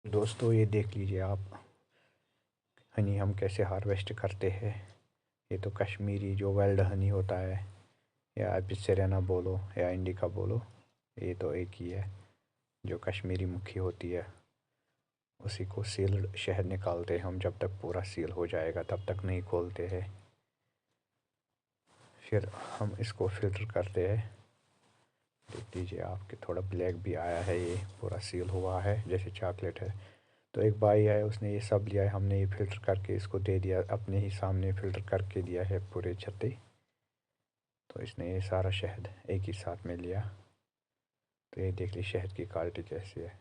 दोस्तों ये देख लीजिए आप, हनी हम कैसे हार्वेस्ट करते हैं। ये तो कश्मीरी जो वाइल्ड हनी होता है, या आप सिरेना बोलो या इंडिका बोलो, ये तो एक ही है। जो कश्मीरी मुखी होती है उसी को सील्ड शहद निकालते हैं हम। जब तक पूरा सील हो जाएगा तब तक नहीं खोलते हैं। फिर हम इसको फ़िल्टर करते हैं। देख लीजिए आपके थोड़ा ब्लैक भी आया है, ये पूरा सील हुआ है जैसे चॉकलेट है। तो एक भाई है, उसने ये सब लिया है, हमने ये फ़िल्टर करके इसको दे दिया, अपने ही सामने फ़िल्टर करके दिया है पूरे छत्ते। तो इसने ये सारा शहद एक ही साथ में लिया। तो ये देख ली शहद की क्वालिटी कैसी है।